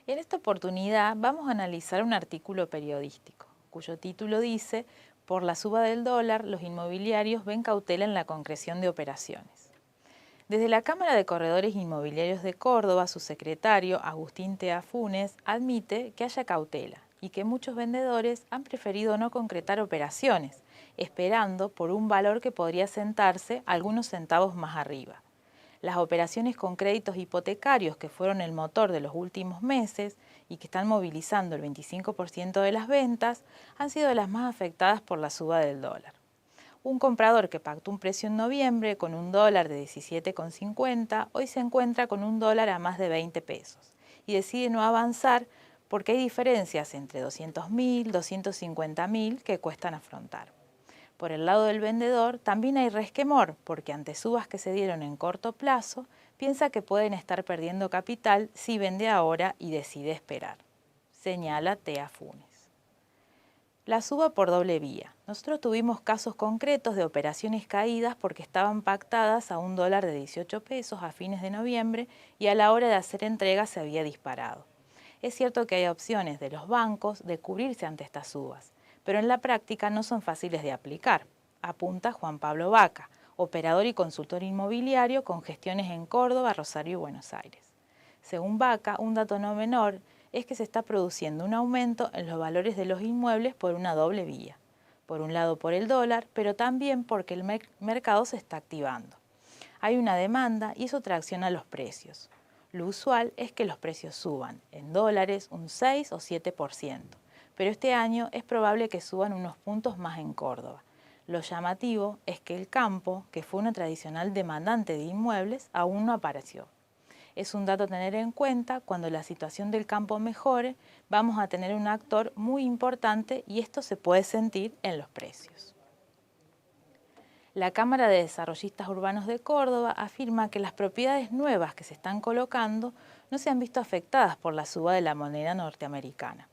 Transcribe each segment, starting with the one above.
En esta oportunidad vamos a analizar un artículo periodístico, cuyo título dice: "Por la suba del dólar, los inmobiliarios ven cautela en la concreción de operaciones". Desde la Cámara de Corredores Inmobiliarios de Córdoba, su secretario, Agustín Tea Funes, admite que haya cautela y que muchos vendedores han preferido no concretar operaciones, esperando por un valor que podría sentarse algunos centavos más arriba. Las operaciones con créditos hipotecarios, que fueron el motor de los últimos meses y que están movilizando el 25% de las ventas, han sido las más afectadas por la suba del dólar. Un comprador que pactó un precio en noviembre con un dólar de 17,50, hoy se encuentra con un dólar a más de 20 pesos y decide no avanzar porque hay diferencias entre 200.000, 250.000 que cuestan afrontar. Por el lado del vendedor también hay resquemor, porque ante subas que se dieron en corto plazo, piensa que pueden estar perdiendo capital si vende ahora y decide esperar, señala Tea Funes. La suba por doble vía. Nosotros tuvimos casos concretos de operaciones caídas porque estaban pactadas a un dólar de 18 pesos a fines de noviembre y a la hora de hacer entrega se había disparado. Es cierto que hay opciones de los bancos de cubrirse ante estas subas, pero en la práctica no son fáciles de aplicar, apunta Juan Pablo Vaca, operador y consultor inmobiliario con gestiones en Córdoba, Rosario y Buenos Aires. Según Vaca, un dato no menor es que se está produciendo un aumento en los valores de los inmuebles por una doble vía. Por un lado por el dólar, pero también porque el mercado se está activando. Hay una demanda y eso tracciona los precios. Lo usual es que los precios suban, en dólares, un 6 o 7%, pero este año es probable que suban unos puntos más en Córdoba. Lo llamativo es que el campo, que fue una tradicional demandante de inmuebles, aún no apareció. Es un dato a tener en cuenta: cuando la situación del campo mejore, vamos a tener un actor muy importante y esto se puede sentir en los precios. La Cámara de Desarrollistas Urbanos de Córdoba afirma que las propiedades nuevas que se están colocando no se han visto afectadas por la suba de la moneda norteamericana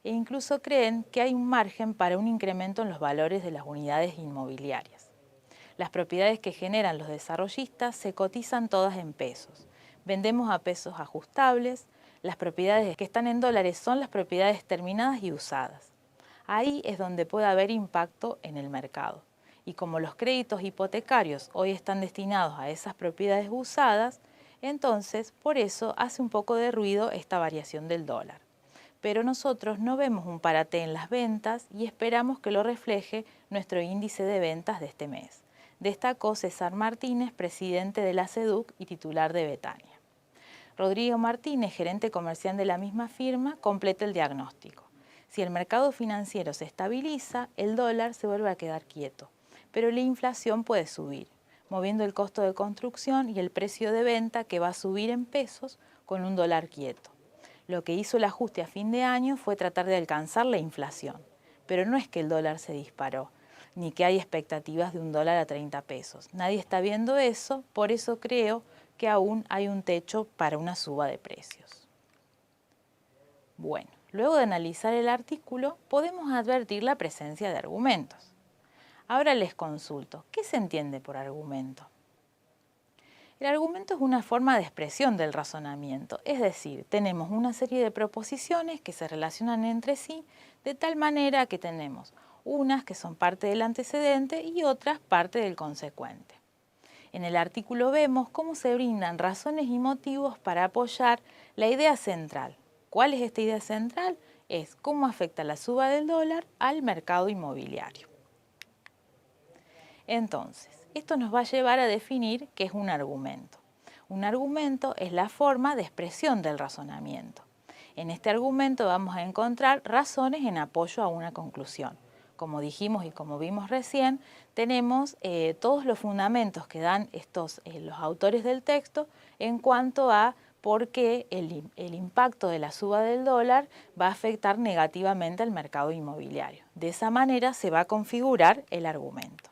e incluso creen que hay un margen para un incremento en los valores de las unidades inmobiliarias. Las propiedades que generan los desarrollistas se cotizan todas en pesos. Vendemos a pesos ajustables. Las propiedades que están en dólares son las propiedades terminadas y usadas. Ahí es donde puede haber impacto en el mercado. Y como los créditos hipotecarios hoy están destinados a esas propiedades usadas, entonces por eso hace un poco de ruido esta variación del dólar. Pero nosotros no vemos un parate en las ventas y esperamos que lo refleje nuestro índice de ventas de este mes, destacó César Martínez, presidente de la SEDUC y titular de Betania. Rodrigo Martínez, gerente comercial de la misma firma, completa el diagnóstico. Si el mercado financiero se estabiliza, el dólar se vuelve a quedar quieto, pero la inflación puede subir, moviendo el costo de construcción y el precio de venta, que va a subir en pesos con un dólar quieto. Lo que hizo el ajuste a fin de año fue tratar de alcanzar la inflación, pero no es que el dólar se disparó, ni que hay expectativas de un dólar a 30 pesos. Nadie está viendo eso, por eso creo que aún hay un techo para una suba de precios. Bueno, luego de analizar el artículo, podemos advertir la presencia de argumentos. Ahora les consulto, ¿qué se entiende por argumento? El argumento es una forma de expresión del razonamiento, es decir, tenemos una serie de proposiciones que se relacionan entre sí de tal manera que tenemos unas que son parte del antecedente y otras parte del consecuente. En el artículo vemos cómo se brindan razones y motivos para apoyar la idea central. ¿Cuál es esta idea central? Es cómo afecta la suba del dólar al mercado inmobiliario. Entonces, esto nos va a llevar a definir qué es un argumento. Un argumento es la forma de expresión del razonamiento. En este argumento vamos a encontrar razones en apoyo a una conclusión. Como dijimos y como vimos recién, tenemos todos los fundamentos que dan los autores del texto en cuanto a por qué el impacto de la suba del dólar va a afectar negativamente al mercado inmobiliario. De esa manera se va a configurar el argumento.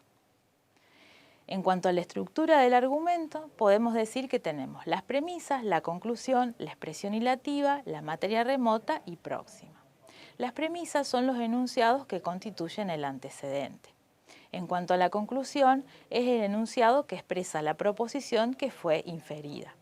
En cuanto a la estructura del argumento, podemos decir que tenemos las premisas, la conclusión, la expresión ilativa, la materia remota y próxima. Las premisas son los enunciados que constituyen el antecedente. En cuanto a la conclusión, es el enunciado que expresa la proposición que fue inferida.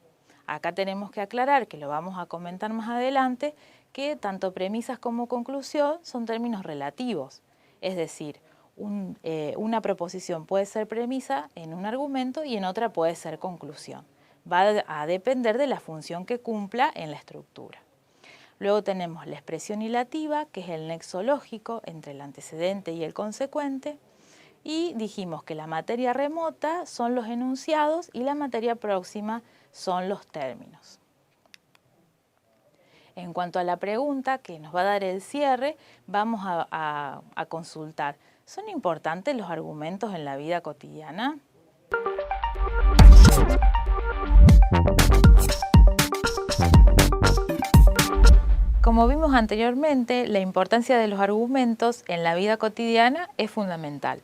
Acá tenemos que aclarar, que lo vamos a comentar más adelante, que tanto premisas como conclusión son términos relativos. Es decir, una proposición puede ser premisa en un argumento y en otra puede ser conclusión. Va a depender de la función que cumpla en la estructura. Luego tenemos la expresión ilativa, que es el nexo lógico entre el antecedente y el consecuente. Y dijimos que la materia remota son los enunciados y la materia próxima son los términos. En cuanto a la pregunta que nos va a dar el cierre, vamos a consultar: ¿son importantes los argumentos en la vida cotidiana? Como vimos anteriormente, la importancia de los argumentos en la vida cotidiana es fundamental,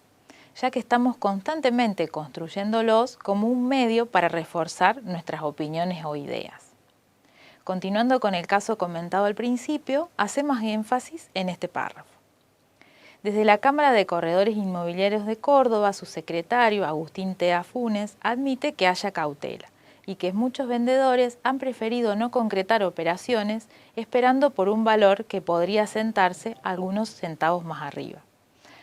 ya que estamos constantemente construyéndolos como un medio para reforzar nuestras opiniones o ideas. Continuando con el caso comentado al principio, hacemos énfasis en este párrafo. Desde la Cámara de Corredores Inmobiliarios de Córdoba, su secretario, Agustín Tea Funes, admite que haya cautela y que muchos vendedores han preferido no concretar operaciones esperando por un valor que podría sentarse algunos centavos más arriba.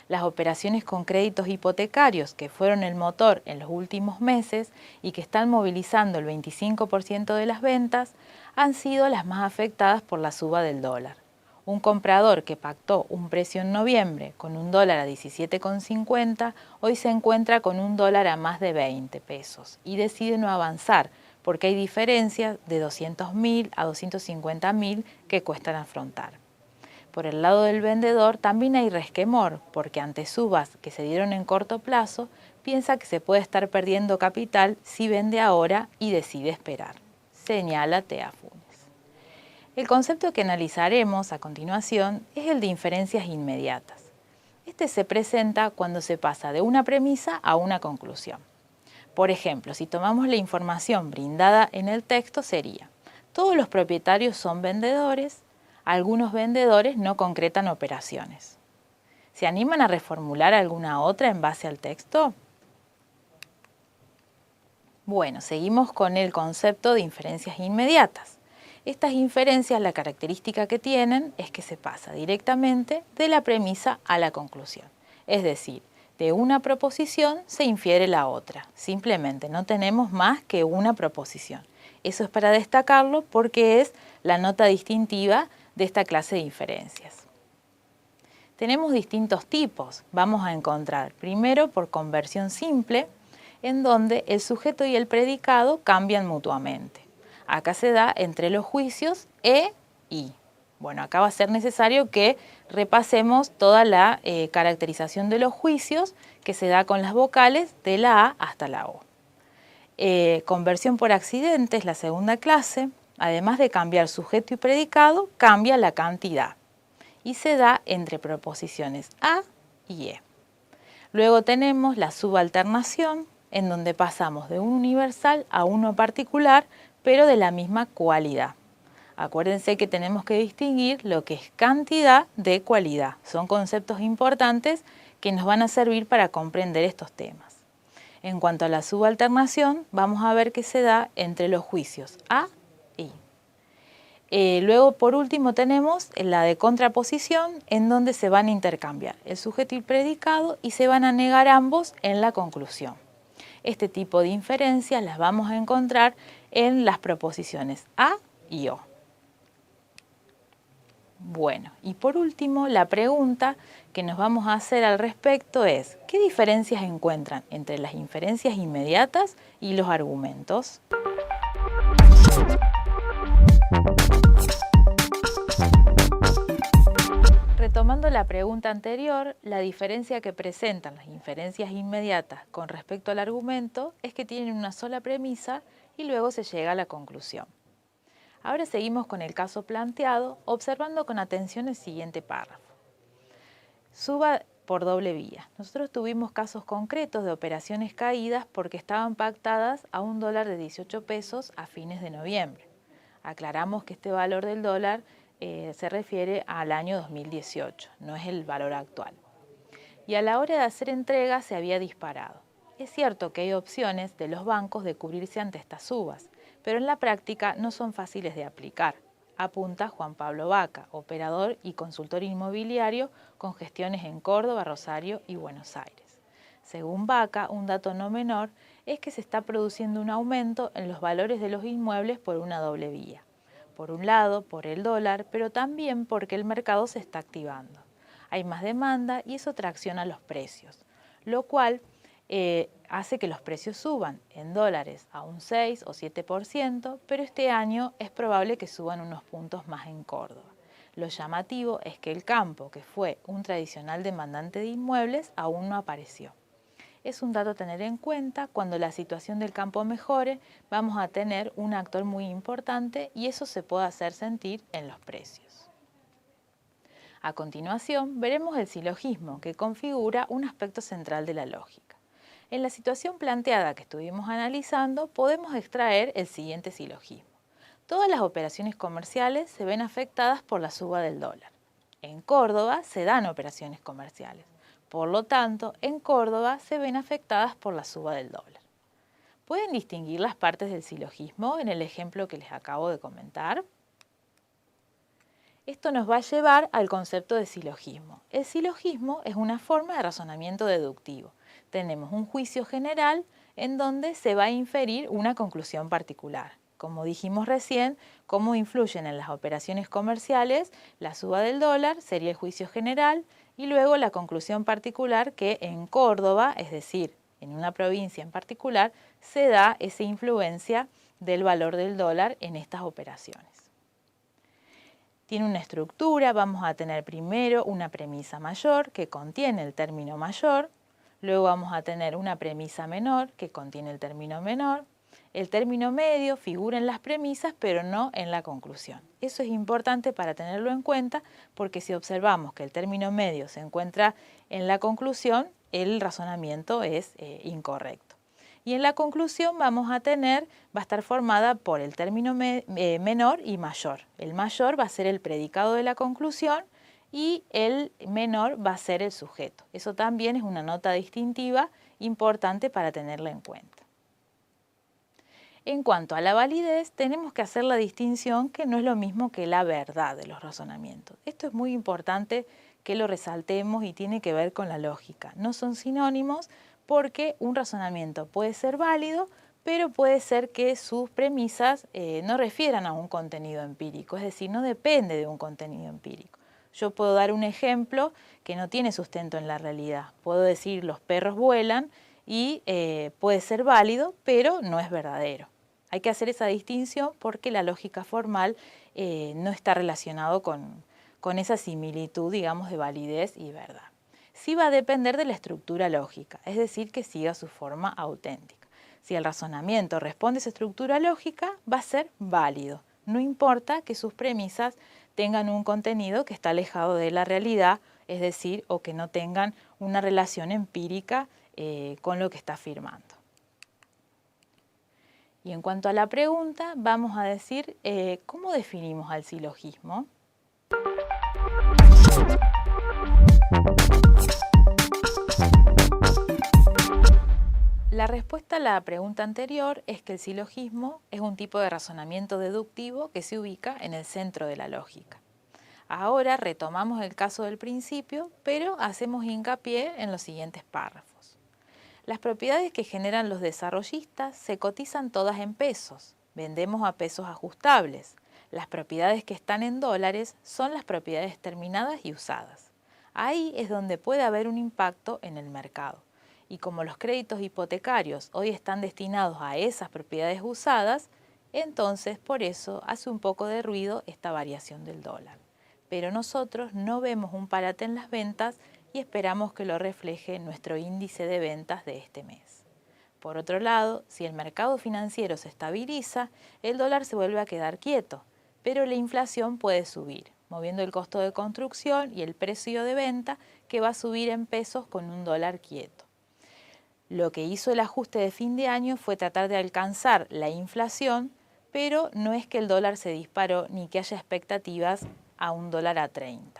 Las operaciones con créditos hipotecarios, que fueron el motor en los últimos meses y que están movilizando el 25% de las ventas, han sido las más afectadas por la suba del dólar. Un comprador que pactó un precio en noviembre con un dólar a 17,50, hoy se encuentra con un dólar a más de 20 pesos y decide no avanzar porque hay diferencias de 200.000 a 250.000 que cuestan afrontar. Por el lado del vendedor también hay resquemor, porque ante subas que se dieron en corto plazo, piensa que se puede estar perdiendo capital si vende ahora y decide esperar, señala Tea Funes. El concepto que analizaremos a continuación es el de inferencias inmediatas. Este se presenta cuando se pasa de una premisa a una conclusión. Por ejemplo, si tomamos la información brindada en el texto sería: todos los propietarios son vendedores, algunos vendedores no concretan operaciones. ¿Se animan a reformular alguna otra en base al texto? Bueno, seguimos con el concepto de inferencias inmediatas. Estas inferencias, la característica que tienen es que se pasa directamente de la premisa a la conclusión. Es decir, de una proposición se infiere la otra. Simplemente no tenemos más que una proposición. Eso es para destacarlo porque es la nota distintiva de esta clase de inferencias. Tenemos distintos tipos. Vamos a encontrar primero por conversión simple, en donde el sujeto y el predicado cambian mutuamente. Acá se da entre los juicios e y. Bueno, acá va a ser necesario que repasemos toda la caracterización de los juicios que se da con las vocales de la A hasta la O. Conversión por accidente es la segunda clase. Además de cambiar sujeto y predicado, cambia la cantidad y se da entre proposiciones A y E. Luego tenemos la subalternación, en donde pasamos de un universal a uno particular, pero de la misma cualidad. Acuérdense que tenemos que distinguir lo que es cantidad de cualidad. Son conceptos importantes que nos van a servir para comprender estos temas. En cuanto a la subalternación, vamos a ver que se da entre los juicios A y I. Luego, por último, tenemos la de contraposición, en donde se van a intercambiar el sujeto y el predicado y se van a negar ambos en la conclusión. Este tipo de inferencias las vamos a encontrar en las proposiciones A y O. Bueno, y por último, la pregunta que nos vamos a hacer al respecto es: ¿qué diferencias encuentran entre las inferencias inmediatas y los argumentos? Retomando la pregunta anterior, la diferencia que presentan las inferencias inmediatas con respecto al argumento es que tienen una sola premisa y luego se llega a la conclusión. Ahora seguimos con el caso planteado, observando con atención el siguiente párrafo. Suba por doble vía. Nosotros tuvimos casos concretos de operaciones caídas porque estaban pactadas a un dólar de 18 pesos a fines de noviembre. Aclaramos que este valor del dólar se refiere al año 2018, no es el valor actual. Y a la hora de hacer entrega se había disparado. Es cierto que hay opciones de los bancos de cubrirse ante estas subas, pero en la práctica no son fáciles de aplicar, apunta Juan Pablo Vaca, operador y consultor inmobiliario con gestiones en Córdoba, Rosario y Buenos Aires. Según Vaca, un dato no menor es que se está produciendo un aumento en los valores de los inmuebles por una doble vía. Por un lado, por el dólar, pero también porque el mercado se está activando. Hay más demanda y eso tracciona los precios, lo cual hace que los precios suban en dólares a un 6 o 7%, pero este año es probable que suban unos puntos más en Córdoba. Lo llamativo es que el campo, que fue un tradicional demandante de inmuebles, aún no apareció. Es un dato a tener en cuenta. Cuando la situación del campo mejore, vamos a tener un actor muy importante y eso se puede hacer sentir en los precios. A continuación, veremos el silogismo, que configura un aspecto central de la lógica. En la situación planteada que estuvimos analizando, podemos extraer el siguiente silogismo. Todas las operaciones comerciales se ven afectadas por la suba del dólar. En Córdoba se dan operaciones comerciales. Por lo tanto, en Córdoba se ven afectadas por la suba del dólar. ¿Pueden distinguir las partes del silogismo en el ejemplo que les acabo de comentar? Esto nos va a llevar al concepto de silogismo. El silogismo es una forma de razonamiento deductivo. Tenemos un juicio general en donde se va a inferir una conclusión particular. Como dijimos recién, cómo influyen en las operaciones comerciales la suba del dólar sería el juicio general y luego la conclusión particular que en Córdoba, es decir, en una provincia en particular, se da esa influencia del valor del dólar en estas operaciones. Tiene una estructura, vamos a tener primero una premisa mayor que contiene el término mayor, luego vamos a tener una premisa menor que contiene el término menor. El término medio figura en las premisas pero no en la conclusión. Eso es importante para tenerlo en cuenta porque si observamos que el término medio se encuentra en la conclusión, el razonamiento es incorrecto. Y en la conclusión va a estar formada por el término menor y mayor. El mayor va a ser el predicado de la conclusión y el menor va a ser el sujeto. Eso también es una nota distintiva importante para tenerla en cuenta. En cuanto a la validez, tenemos que hacer la distinción que no es lo mismo que la verdad de los razonamientos. Esto es muy importante que lo resaltemos y tiene que ver con la lógica. No son sinónimos porque un razonamiento puede ser válido, pero puede ser que sus premisas no refieran a un contenido empírico, es decir, no depende de un contenido empírico. Yo puedo dar un ejemplo que no tiene sustento en la realidad. Puedo decir los perros vuelan y puede ser válido, pero no es verdadero. Hay que hacer esa distinción porque la lógica formal no está relacionado con esa similitud, digamos, de validez y verdad. Sí va a depender de la estructura lógica, es decir, que siga su forma auténtica. Si el razonamiento responde a esa estructura lógica, va a ser válido. No importa que sus premisas tengan un contenido que está alejado de la realidad, es decir, o que no tengan una relación empírica con lo que está afirmando. Y en cuanto a la pregunta, vamos a decir, ¿cómo definimos al silogismo? La respuesta a la pregunta anterior es que el silogismo es un tipo de razonamiento deductivo que se ubica en el centro de la lógica. Ahora retomamos el caso del principio, pero hacemos hincapié en los siguientes párrafos. Las propiedades que generan los desarrollistas se cotizan todas en pesos. Vendemos a pesos ajustables. Las propiedades que están en dólares son las propiedades terminadas y usadas. Ahí es donde puede haber un impacto en el mercado. Y como los créditos hipotecarios hoy están destinados a esas propiedades usadas, entonces por eso hace un poco de ruido esta variación del dólar. Pero nosotros no vemos un parate en las ventas y esperamos que lo refleje nuestro índice de ventas de este mes. Por otro lado, si el mercado financiero se estabiliza, el dólar se vuelve a quedar quieto, pero la inflación puede subir, moviendo el costo de construcción y el precio de venta que va a subir en pesos con un dólar quieto. Lo que hizo el ajuste de fin de año fue tratar de alcanzar la inflación, pero no es que el dólar se disparó ni que haya expectativas a $1.30.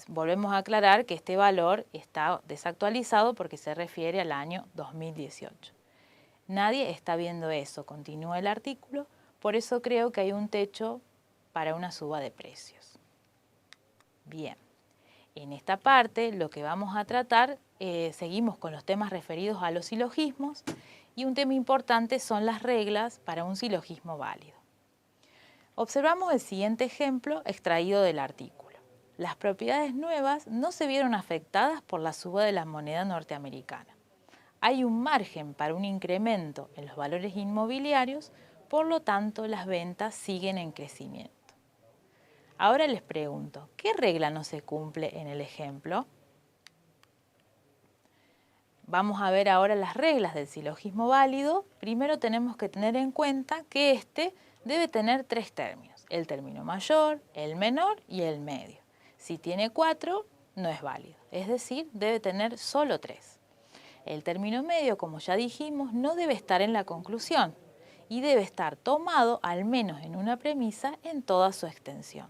Volvemos a aclarar que este valor está desactualizado porque se refiere al año 2018. Nadie está viendo eso, continúa el artículo, por eso creo que hay un techo para una suba de precios. Bien, en esta parte lo que vamos a tratar, seguimos con los temas referidos a los silogismos y un tema importante son las reglas para un silogismo válido. Observamos el siguiente ejemplo extraído del artículo. Las propiedades nuevas no se vieron afectadas por la suba de la moneda norteamericana. Hay un margen para un incremento en los valores inmobiliarios, por lo tanto las ventas siguen en crecimiento. Ahora les pregunto, ¿qué regla no se cumple en el ejemplo? Vamos a ver ahora las reglas del silogismo válido. Primero tenemos que tener en cuenta que este debe tener 3 términos, el término mayor, el menor y el medio. Si tiene 4, no es válido, es decir, debe tener solo 3. El término medio, como ya dijimos, no debe estar en la conclusión y debe estar tomado al menos en una premisa en toda su extensión.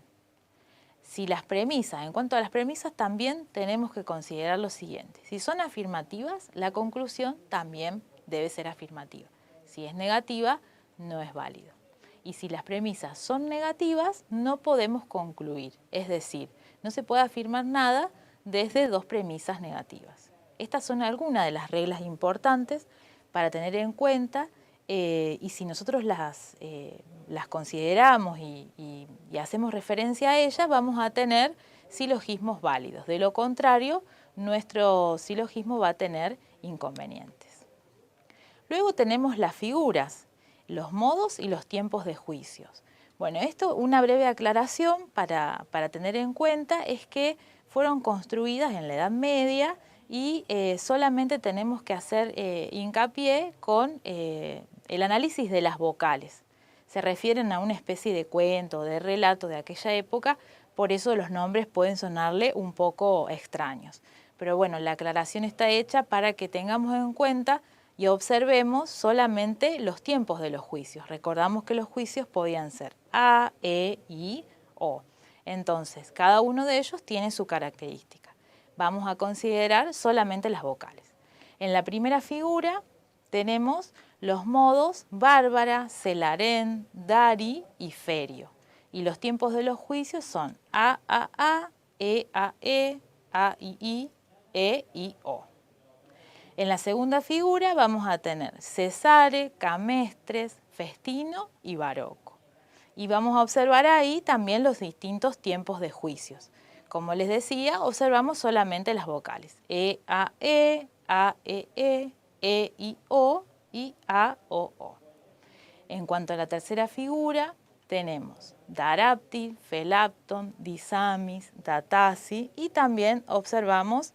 Si las premisas, en cuanto a las premisas también tenemos que considerar lo siguiente. Si son afirmativas, la conclusión también debe ser afirmativa. Si es negativa, no es válido. Y si las premisas son negativas, no podemos concluir. Es decir, no se puede afirmar nada desde 2 premisas negativas. Estas son algunas de las reglas importantes para tener en cuenta y si nosotros las consideramos y hacemos referencia a ellas, vamos a tener silogismos válidos. De lo contrario, nuestro silogismo va a tener inconvenientes. Luego tenemos las figuras, los modos y los tiempos de juicios. Bueno, esto, una breve aclaración para tener en cuenta es que fueron construidas en la Edad Media y solamente tenemos que hacer hincapié con el análisis de las vocales. Se refieren a una especie de cuento, de relato de aquella época, por eso los nombres pueden sonarle un poco extraños. Pero bueno, la aclaración está hecha para que tengamos en cuenta y observemos solamente los tiempos de los juicios. Recordamos que los juicios podían ser A, E, I, O. Entonces, cada uno de ellos tiene su característica. Vamos a considerar solamente las vocales. En la primera figura tenemos los modos Bárbara, Celarén, Dari y Ferio. Y los tiempos de los juicios son A, E, A, I, E, O. En la segunda figura vamos a tener Cesare, Camestres, Festino y Barocco. Y vamos a observar ahí también los distintos tiempos de juicios. Como les decía, observamos solamente las vocales. A, I, O y A, O. En cuanto a la tercera figura, tenemos Daraptil, Felapton, Disamis, Datasi y también observamos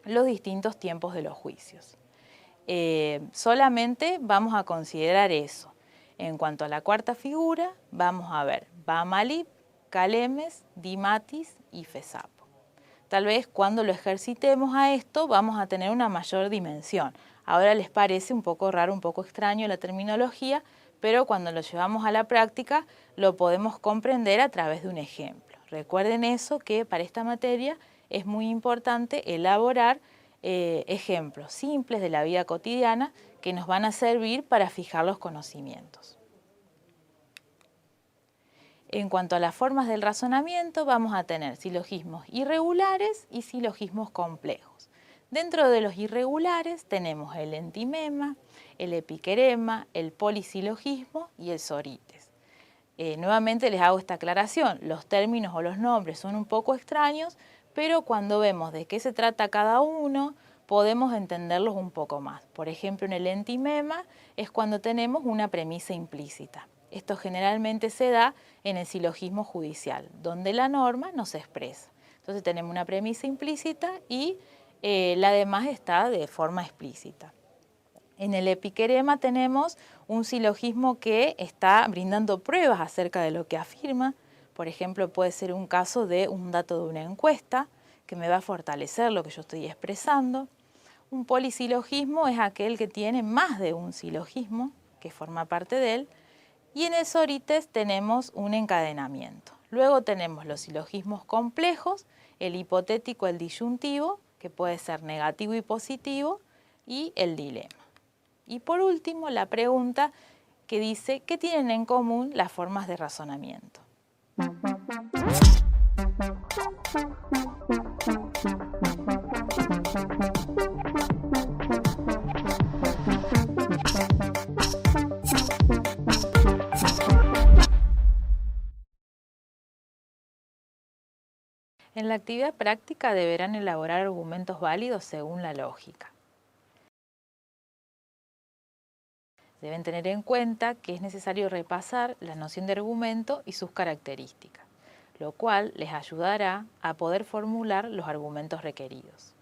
los distintos tiempos de los juicios. Solamente vamos a considerar eso. En cuanto a la cuarta figura, vamos a ver Bamalip, Calemes, Dimatis y Fesapo. Tal vez cuando lo ejercitemos a esto vamos a tener una mayor dimensión. Ahora les parece un poco raro, un poco extraño la terminología, pero cuando lo llevamos a la práctica lo podemos comprender a través de un ejemplo. Recuerden eso, que para esta materia es muy importante elaborar ejemplos simples de la vida cotidiana que nos van a servir para fijar los conocimientos. En cuanto a las formas del razonamiento, vamos a tener silogismos irregulares y silogismos complejos. Dentro de los irregulares tenemos el entimema, el epiquerema, el polisilogismo y el sorites. Nuevamente les hago esta aclaración, los términos o los nombres son un poco extraños, pero cuando vemos de qué se trata cada uno, podemos entenderlos un poco más. Por ejemplo, en el entimema es cuando tenemos una premisa implícita. Esto generalmente se da en el silogismo judicial, donde la norma no se expresa. Entonces tenemos una premisa implícita y la demás está de forma explícita. En el epiquerema tenemos un silogismo que está brindando pruebas acerca de lo que afirma. Por ejemplo, puede ser un caso de un dato de una encuesta que me va a fortalecer lo que yo estoy expresando. Un polisilogismo es aquel que tiene más de un silogismo que forma parte de él. Y en el sorites tenemos un encadenamiento. Luego tenemos los silogismos complejos, el hipotético, el disyuntivo, que puede ser negativo y positivo, y el dilema. Y por último, la pregunta que dice, ¿qué tienen en común las formas de razonamiento? En la actividad práctica deberán elaborar argumentos válidos según la lógica. Deben tener en cuenta que es necesario repasar la noción de argumento y sus características, lo cual les ayudará a poder formular los argumentos requeridos.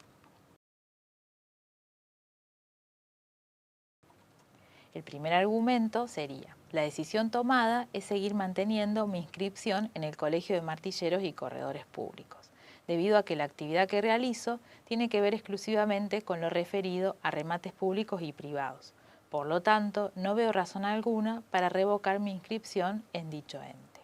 El primer argumento sería: la decisión tomada es seguir manteniendo mi inscripción en el Colegio de Martilleros y Corredores Públicos, debido a que la actividad que realizo tiene que ver exclusivamente con lo referido a remates públicos y privados. Por lo tanto, no veo razón alguna para revocar mi inscripción en dicho ente.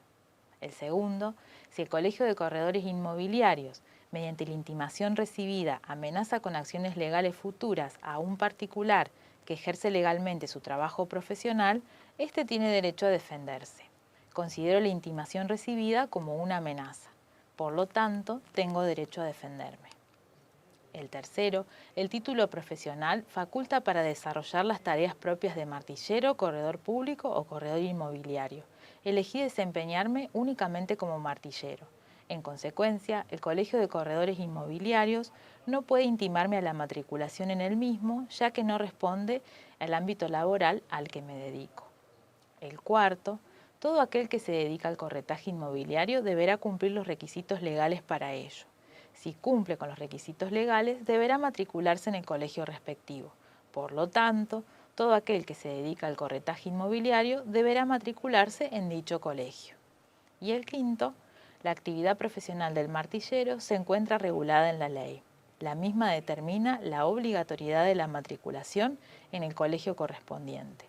El segundo: si el Colegio de Corredores Inmobiliarios, mediante la intimación recibida, amenaza con acciones legales futuras a un particular que ejerce legalmente su trabajo profesional, éste tiene derecho a defenderse. Considero la intimación recibida como una amenaza. Por lo tanto, tengo derecho a defenderme. El tercero, el título profesional faculta para desarrollar las tareas propias de martillero, corredor público o corredor inmobiliario. Elegí desempeñarme únicamente como martillero. En consecuencia, el Colegio de Corredores Inmobiliarios no puede intimarme a la matriculación en el mismo, ya que no responde al ámbito laboral al que me dedico. El cuarto, todo aquel que se dedica al corretaje inmobiliario deberá cumplir los requisitos legales para ello. Si cumple con los requisitos legales, deberá matricularse en el colegio respectivo. Por lo tanto, todo aquel que se dedica al corretaje inmobiliario deberá matricularse en dicho colegio. Y el quinto, la actividad profesional del martillero se encuentra regulada en la ley. La misma determina la obligatoriedad de la matriculación en el colegio correspondiente.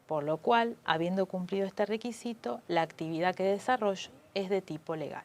Por lo cual, habiendo cumplido este requisito, la actividad que desarrollo es de tipo legal.